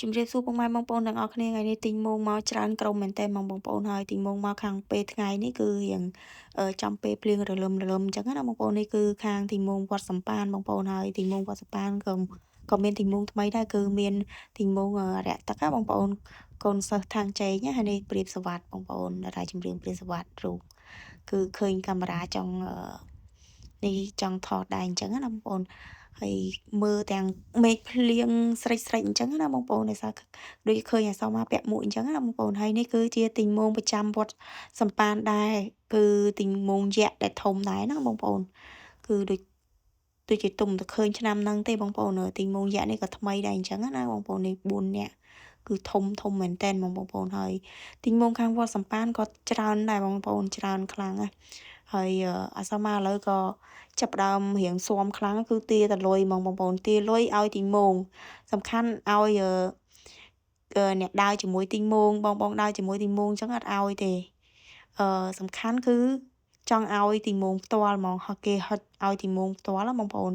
ជំរាបសួរពុកម៉ែបងប្អូនទាំងអស់គ្នាថ្ងៃនេះទីងម៉ោងមកច្រើនក្រុមមែនតើបងប្អូនហើយទីងម៉ោងមកខាងពេលថ្ងៃនេះគឺរៀងចំពេលភ្លៀងរលឹមអញ្ចឹងណាបងប្អូននេះគឺខាងទីងម៉ោងវត្តសំប៉ានបងប្អូនហើយទីងម៉ោងវត្តសំប៉ានក៏មានទីងម៉ោងថ្មីដែរគឺមានទីងម៉ោងរាក់ទឹកណាបងប្អូនកូនសិស្សທາງចែងហើយនេះព្រាបសវត្តបងប្អូនតារាចម្រៀងព្រាបសវត្តរូបគឺឃើញកាមេរ៉ាចង់នេះចង់ថតដែរអញ្ចឹងណាបងប្អូនហើយមើលទាំងមេឃភ្លៀងស្រិចអញ្ចឹងណាបងប្អូនដោយសារដូចឃើញអសមកពាក់មួកអញ្ចឹងណាបងប្អូនហើយនេះគឺជាទីងម៉ោងប្រចាំវត្តសំប៉ានដែរគឺទីងម៉ោងយក្សដែលធំដែរណាបងប្អូនគឺដូចជាទុំទៅឃើញឆ្នាំហ្នឹងទេបងប្អូនទីងម៉ោងយក្សនេះក៏ថ្មីដែរអញ្ចឹងណាបងប្អូននេះ4នាក់គឺធំមែនតើបងប្អូនហើយទីងម៉ោងខាងវត្តសំប៉ានក៏ច្រើនដែរបងប្អូនច្រើនខ្លាំងណាហើយអសមកឥឡូវក៏ចាប់ដើមរៀងស៊ាំខ្លាំងគឺទាតលុយបងប្អូនទាលុយឲ្យទីងម៉ោងសំខាន់ឲ្យអ្នកដើរជាមួយទីងម៉ោងបងដើរជាមួយទីងម៉ោងអញ្ចឹងអត់ឲ្យទេសំខាន់គឺចង់ឲ្យទីងម៉ោងផ្ទាល់ហ្មងគេហិតឲ្យទីងម៉ោងផ្ទាល់ណាបងប្អូន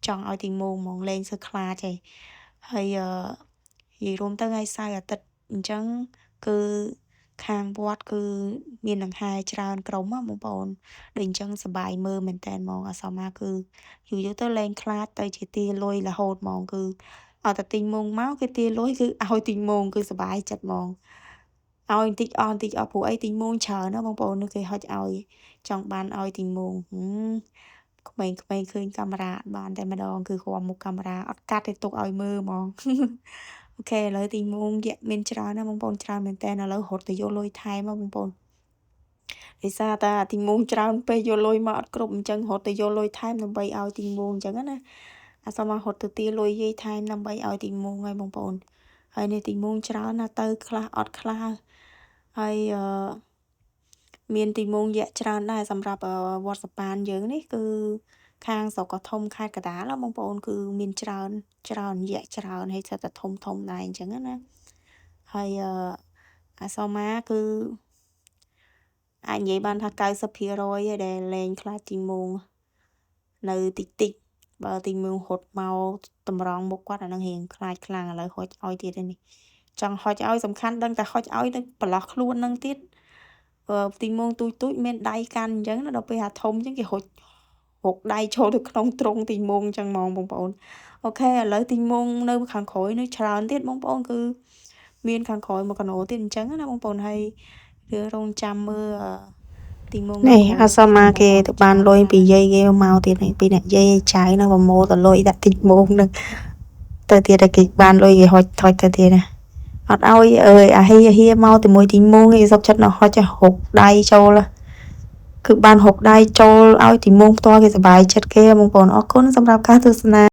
ចង់ឲ្យទីងម៉ោងហ្មងលេងសើខ្លាចហើយនិយាយរួមទៅថ្ងៃសៅរ៍អាទិត្យអញ្ចឹងគឺខាងវត្តគឺមានដង្ហែច្រើនក្រុមបងប្អូនដូចអញ្ចឹងសប្បាយមើលមែនតើហ្មងអសមាគឺយូរទៅលេងខ្លាចទៅជាទាលុយរហូតហ្មងគឺឲ្យតែទីងម៉ោងមកគេទាលុយគឺឲ្យទីងម៉ោងគឺសប្បាយចិត្តហ្មងឲ្យបន្តិចអស់ព្រោះអីទីងម៉ោងច្រើនណាបងប្អូនគេហុចឲ្យចង់បានឲ្យទីងម៉ោងក្មេងៗឃើញកាមេរ៉ាបានតែម្ដងគឺគ្រប់មុខកាមេរ៉ាអត់កាត់ទេទុកឲ្យមើលហ្មងអូខេឥឡូវទីងម៉ោងយក្សមានច្រើនណាបងប្អូនច្រើនមែនតើឥឡូវរត់ទៅយកលុយថែមមកបងប្អូនដោយសារតែទីងម៉ោងច្រើនពេកយកលុយមកអត់គ្រប់អញ្ចឹងរត់ទៅយកលុយថែមដើម្បីឲ្យទីងម៉ោងអញ្ចឹងណាអាសមករត់ទៅទាលុយយាយថែមដើម្បីឲ្យទីងម៉ោងហើយបងប្អូនហើយនេះទីងម៉ោងច្រើនណាទៅខ្លះអត់ខ្លះហើយមានទីងម៉ោងយក្សច្រើនដែរសម្រាប់វត្តសំប៉ានយើងនេះគឺខាងស្រុកក៏ធំខេត្តកណ្ដាលបងប្អូនគឺមានច្រើនយក្សច្រើនហើយសិតតែធំដែរអញ្ចឹងណាហើយអាសមាគឺអាចនិយាយបានថា90%ហើយដែលលេងខ្លាចទីងម៉ោងនៅតិចបើទីងម៉ោងរត់មកតម្រង់មុខគាត់អានឹងរៀងខ្លាចខ្លាំងឥឡូវហុចឲ្យទៀតនេះចង់ហុចឲ្យសំខាន់ដឹងតែហុចឲ្យនឹងប្រឡោះខ្លួននឹងទៀតទីងម៉ោងទូចមានដៃកាន់អញ្ចឹងណាដល់ពេលអាធំអញ្ចឹងគេហុចរកដៃចូលទៅក្នុងទ្រុងទីងម៉ោងអញ្ចឹងហ្មងបងប្អូនអូខេឥឡូវទីងម៉ោងនៅខាងក្រោយនេះច្រើនទៀតបងប្អូនគឺមានខាងក្រោយមកកណោទៀតអញ្ចឹងណាបងប្អូនហើយរងចាំមើលទីងម៉ោងនេះអាសមាគេទៅបានលុយពីយាយគេមកទៀតពីអ្នកយាយចៅណាប្រមូលទៅលុយដាក់ទីងម៉ោងនឹងទៅទៀតគេបានលុយគេហុចថុចទៅទៀតណាអត់ឲ្យអាហៀមកជាមួយទីងម៉ោងគេសុកចិត្តនៅហុចហុកដៃចូលគឺបានហុកដៃចូលឲ្យទីងម៉ោងផ្ទាល់គេសប្បាយចិត្តគេបងប្អូនអរគុណសម្រាប់ការទស្សនា